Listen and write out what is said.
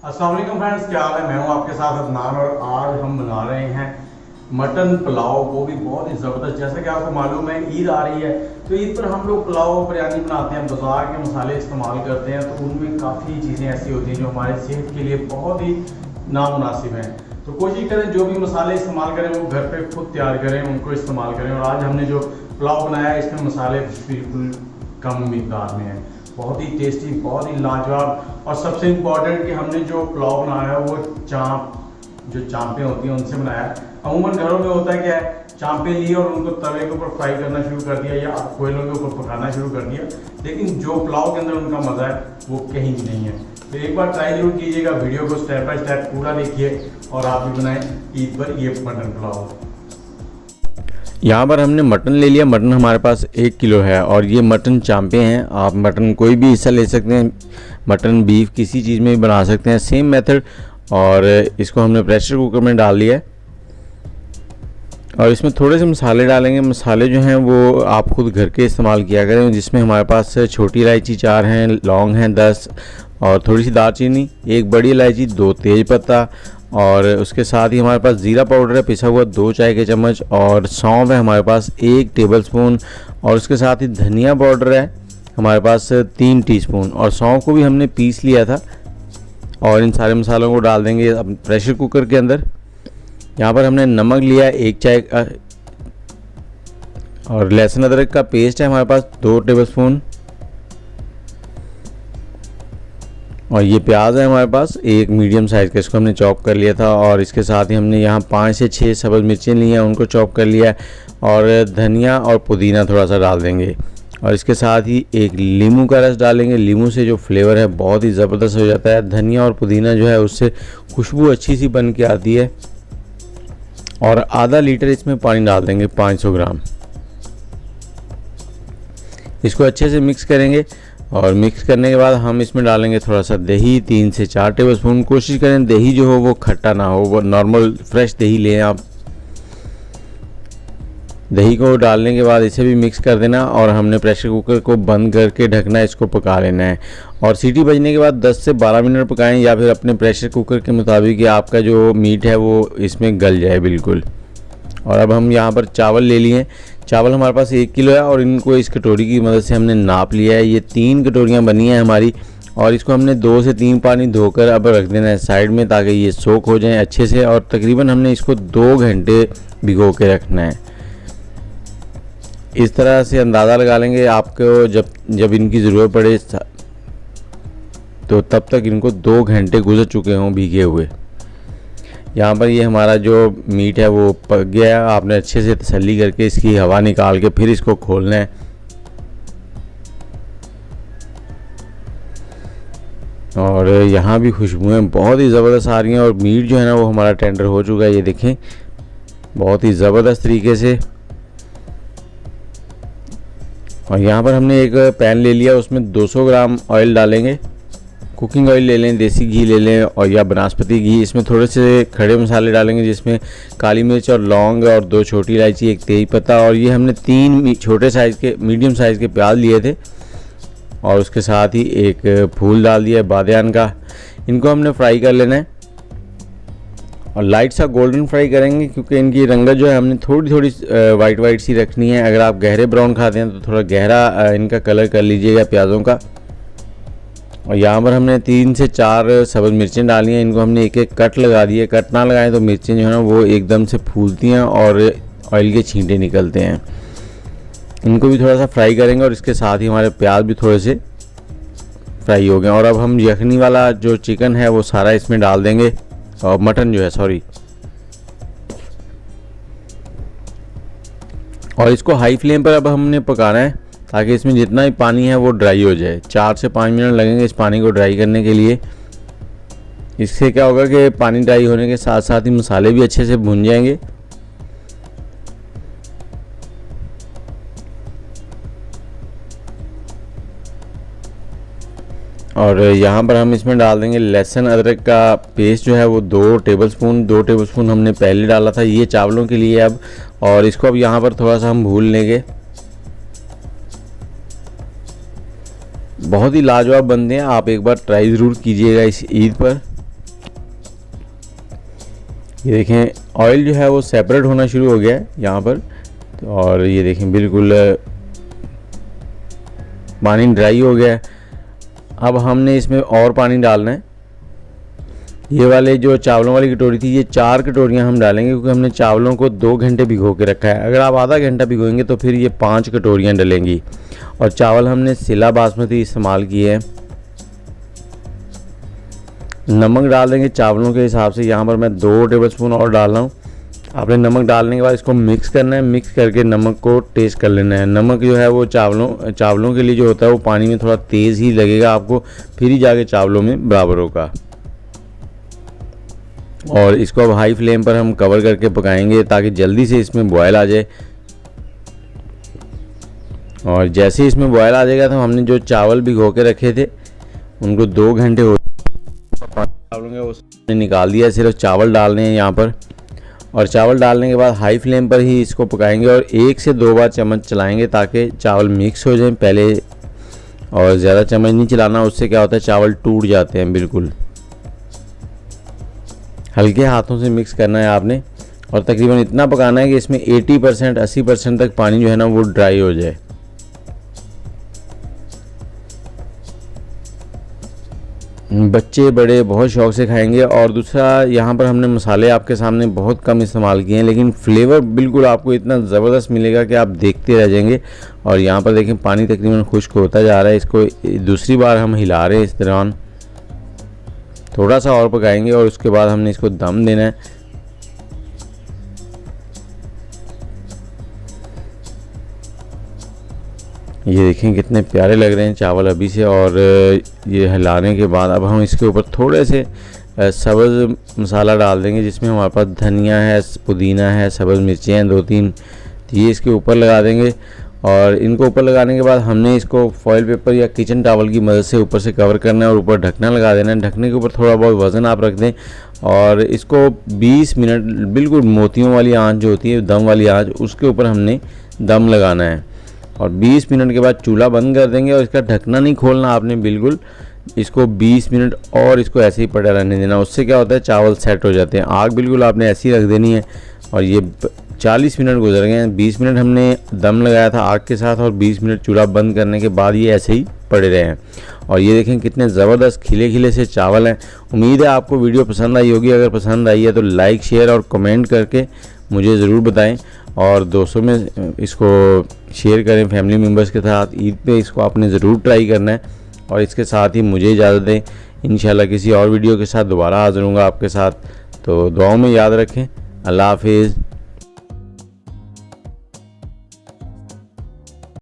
अस्सलाम वालेकुम फ्रेंड्स, क्या हाल है। मैं हूं आपके साथ अदनान और आज हम बना रहे हैं मटन पुलाव, वो भी बहुत ही ज़बरदस्त। जैसा कि आपको मालूम है ईद आ रही है, तो ईद पर हम लोग पुलाव बिरयानी बनाते हैं, बाजार के मसाले इस्तेमाल करते हैं, तो उनमें काफ़ी चीज़ें ऐसी होती हैं जो हमारे सेहत के लिए बहुत ही नामुनासिब हैं। तो कोशिश करें जो भी मसाले इस्तेमाल करें वो घर पे खुद तैयार करें, उनको इस्तेमाल करें। और आज हमने जो पुलाव बनाया है इसमें मसाले बिल्कुल कम मिकदार में हैं, बहुत ही टेस्टी, बहुत ही लाजवाब। और सबसे इम्पॉर्टेंट कि हमने जो पुलाव बनाया है वो जो चांपें होती हैं उनसे बनाया है। अमूमन घरों में होता है क्या है, चांपें ली और उनको तवे के ऊपर फ्राई करना शुरू कर दिया या कोयलों के ऊपर पकाना शुरू कर दिया, लेकिन जो पुलाव के अंदर उनका मज़ा है वो कहीं भी नहीं है। तो एक बार ट्राई जरूर कीजिएगा, वीडियो को स्टेप बाय स्टेप पूरा देखिए और आप भी बनाएं ईद पर ये मटन पुलाव। यहाँ पर हमने मटन ले लिया। मटन हमारे पास 1 किलो है और ये मटन चांपे हैं। आप मटन कोई भी हिस्सा ले सकते हैं, मटन बीफ किसी चीज़ में भी बना सकते हैं, सेम मेथड। और इसको हमने प्रेशर कुकर में डाल लिया है और इसमें थोड़े से मसाले डालेंगे। मसाले जो हैं वो आप खुद घर के इस्तेमाल किया करें, जिसमें हमारे पास छोटी इलायची 4 हैं, लौंग हैं 10 और थोड़ी सी दालचीनी, 1 बड़ी इलायची, 2 तेज पत्ता और उसके साथ ही हमारे पास ज़ीरा पाउडर है पिसा हुआ 2 चाय के चम्मच और सौंफ है हमारे पास 1 टेबलस्पून और उसके साथ ही धनिया पाउडर है हमारे पास 3 टीस्पून और सौंफ को भी हमने पीस लिया था। और इन सारे मसालों को डाल देंगे अब प्रेशर कुकर के अंदर। यहाँ पर हमने नमक लिया 1 चाय का और लहसुन अदरक का पेस्ट है हमारे पास 2 टेबलस्पून और ये प्याज है हमारे पास 1 मीडियम साइज़ का, इसको हमने चॉप कर लिया था। और इसके साथ ही हमने यहाँ 5 से 6 सब्ज़ मिर्चें ली हैं, उनको चॉप कर लिया है और धनिया और पुदीना थोड़ा सा डाल देंगे। और इसके साथ ही 1 नींबू का रस डालेंगे। नींबू से जो फ्लेवर है बहुत ही ज़बरदस्त हो जाता है। धनिया और पुदीना जो है उससे खुशबू अच्छी सी बन के आती है। और आधा लीटर इसमें पानी डाल देंगे 500 ग्राम। इसको अच्छे से मिक्स करेंगे और मिक्स करने के बाद हम इसमें डालेंगे थोड़ा सा दही 3 से 4 टेबलस्पून। कोशिश करें दही जो हो वो खट्टा ना हो, वो नॉर्मल फ्रेश दही लें आप। दही को डालने के बाद इसे भी मिक्स कर देना और हमने प्रेशर कुकर को बंद करके ढकना, इसको पका लेना है। और सीटी बजने के बाद 10 से 12 मिनट पकाएं या फिर अपने प्रेशर कुकर के मुताबिक कि आपका जो मीट है वो इसमें गल जाए बिल्कुल। और अब हम यहाँ पर चावल ले लिए। चावल हमारे पास 1 किलो है और इनको इस कटोरी की मदद से हमने नाप लिया है। ये 3 कटोरियाँ बनी हैं हमारी और इसको हमने 2 से 3 पानी धोकर अब रख देना है साइड में, ताकि ये सोख हो जाएं अच्छे से। और तकरीबन हमने इसको 2 घंटे भिगो के रखना है। इस तरह से अंदाज़ा लगा लेंगे आपको, जब इनकी ज़रूरत पड़े तो तब तक इनको 2 घंटे गुजर चुके हों भीगे हुए। यहाँ पर ये हमारा जो मीट है वो पक गया है। आपने अच्छे से तसल्ली करके इसकी हवा निकाल के फिर इसको खोलना है। और यहाँ भी खुशबुएं बहुत ही ज़बरदस्त आ रही हैं और मीट जो है ना वो हमारा टेंडर हो चुका है, ये देखें बहुत ही ज़बरदस्त तरीके से। और यहाँ पर हमने एक पैन ले लिया, उसमें 200 ग्राम ऑयल डालेंगे। कुकिंग ऑयल ले लें, देसी घी ले लें और या बनास्पति घी। इसमें थोड़े से खड़े मसाले डालेंगे, जिसमें काली मिर्च और लौंग और 2 छोटी इलायची, 1 तेज पत्ता और ये हमने 3 छोटे साइज़ के मीडियम साइज़ के प्याज लिए थे और उसके साथ ही 1 फूल डाल दिया बादियान का। इनको हमने फ्राई कर लेना है और लाइट सा गोल्डन फ्राई करेंगे, क्योंकि इनकी रंगत जो है हमने थोड़ी थोड़ी वाइट सी रखनी है। अगर आप गहरे ब्राउन खाते हैं तो थोड़ा गहरा इनका कलर कर लीजिएगा प्याज़ों का। और यहाँ पर हमने 3 से 4 सब्ज़ मिर्चें डाली हैं, इनको हमने एक कट लगा दिए। कट ना लगाएं तो मिर्चें जो है ना वो एकदम से फूलती हैं और ऑयल के छींटे निकलते हैं। इनको भी थोड़ा सा फ्राई करेंगे और इसके साथ ही हमारे प्याज भी थोड़े से फ्राई हो गए। और अब हम यखनी वाला जो चिकन है वो सारा इसमें डाल देंगे, और मटन जो है सॉरी, और इसको हाई फ्लेम पर अब हमने पकाना है ताकि इसमें जितना भी पानी है वो ड्राई हो जाए। 4 से 5 मिनट लगेंगे इस पानी को ड्राई करने के लिए। इससे क्या होगा कि पानी ड्राई होने के साथ साथ ही मसाले भी अच्छे से भुन जाएंगे। और यहाँ पर हम इसमें डाल देंगे लहसुन अदरक का पेस्ट जो है वो 2 टेबलस्पून हमने पहले डाला था, ये चावलों के लिए अब। और इसको अब यहाँ पर थोड़ा सा हम भून लेंगे। बहुत ही लाजवाब बनते हैं, आप एक बार ट्राई ज़रूर कीजिएगा इस ईद पर। ये देखें ऑयल जो है वो सेपरेट होना शुरू हो गया है यहाँ पर। और ये देखें बिल्कुल पानी ड्राई हो गया है। अब हमने इसमें और पानी डालना है। ये वाले जो चावलों वाली कटोरी थी, ये 4 कटोरियाँ हम डालेंगे क्योंकि हमने चावलों को 2 घंटे भिगो के रखा है। अगर आप आधा घंटा भिगोएंगे तो फिर ये 5 कटोरियाँ डलेंगी। और चावल हमने सिला बासमती इस्तेमाल किए हैं। नमक डाल देंगे चावलों के हिसाब से। यहाँ पर मैं 2 टेबलस्पून और डाल रहा हूँ। आपने नमक डालने के बाद इसको मिक्स करना है। मिक्स करके नमक को टेस्ट कर लेना है। नमक जो है वो चावलों के लिए जो होता है वो पानी में थोड़ा तेज़ ही लगेगा आपको, फिर ही जाके चावलों में बराबर होगा। और इसको अब हाई फ्लेम पर हम कवर करके पकाएंगे ताकि जल्दी से इसमें बॉयल आ जाए। और जैसे ही इसमें बॉयल आ जाएगा तो हमने जो चावल भिगो के रखे थे उनको 2 घंटे हो चावलों के उसने निकाल दिया। सिर्फ चावल डालने हैं यहाँ पर। और चावल डालने के बाद हाई फ्लेम पर ही इसको पकाएंगे और 1 से 2 बार चम्मच चलाएंगे ताकि चावल मिक्स हो जाए पहले। और ज़्यादा चम्मच नहीं चलाना, उससे क्या होता है चावल टूट जाते हैं बिल्कुल। हल्के हाथों से मिक्स करना है आपने। और तकरीबन इतना पकाना है कि इसमें 80% तक पानी जो है ना वो ड्राई हो जाए। बच्चे बड़े बहुत शौक से खाएंगे। और दूसरा यहाँ पर हमने मसाले आपके सामने बहुत कम इस्तेमाल किए हैं, लेकिन फ्लेवर बिल्कुल आपको इतना ज़बरदस्त मिलेगा कि आप देखते रह जाएंगे। और यहाँ पर देखें पानी तकरीबन खुश्क होता जा रहा है। इसको दूसरी बार हम हिला रहे हैं। इस दौरान थोड़ा सा और पकाएंगे और उसके बाद हमने इसको दम देना है। ये देखें कितने प्यारे लग रहे हैं चावल अभी से। और ये हिलाने के बाद अब हम इसके ऊपर थोड़े से सब्ज़ मसाला डाल देंगे, जिसमें हमारे पास धनिया है, पुदीना है, सब्ज़ मिर्चें हैं 2-3, ये इसके ऊपर लगा देंगे। और इनको ऊपर लगाने के बाद हमने इसको फॉइल पेपर या किचन टॉवल की मदद से ऊपर से कवर करना है और ऊपर ढकना लगा देना है। ढकने के ऊपर थोड़ा बहुत वज़न आप रख दें और इसको 20 मिनट बिल्कुल मोतियों वाली आंच जो होती है, दम वाली आंच, उसके ऊपर हमने दम लगाना है। और 20 मिनट के बाद चूल्हा बंद कर देंगे और इसका ढकना नहीं खोलना आपने बिल्कुल। इसको 20 मिनट और इसको ऐसे ही पड़ा रहने देना। उससे क्या होता है चावल सेट हो जाते हैं। आग बिल्कुल आपने ऐसी रख देनी है। और ये 40 मिनट गुजर गए हैं। 20 मिनट हमने दम लगाया था आग के साथ और 20 मिनट चूल्हा बंद करने के बाद ये ऐसे ही पड़े रहे हैं। और ये देखें कितने ज़बरदस्त खिले खिले से चावल हैं। उम्मीद है आपको वीडियो पसंद आई होगी। अगर पसंद आई है तो लाइक, शेयर और कमेंट करके मुझे ज़रूर बताएं। और दोस्तों में इसको शेयर करें फैमिली मेम्बर्स के साथ। ईद पे इसको आपने ज़रूर ट्राई करना है। और इसके साथ ही मुझे इजाज़त दें। इंशाल्लाह किसी और वीडियो के साथ दोबारा हाज़िर होऊंगा आपके साथ। तो दुआओं में याद रखें। अल्लाह हाफिज़।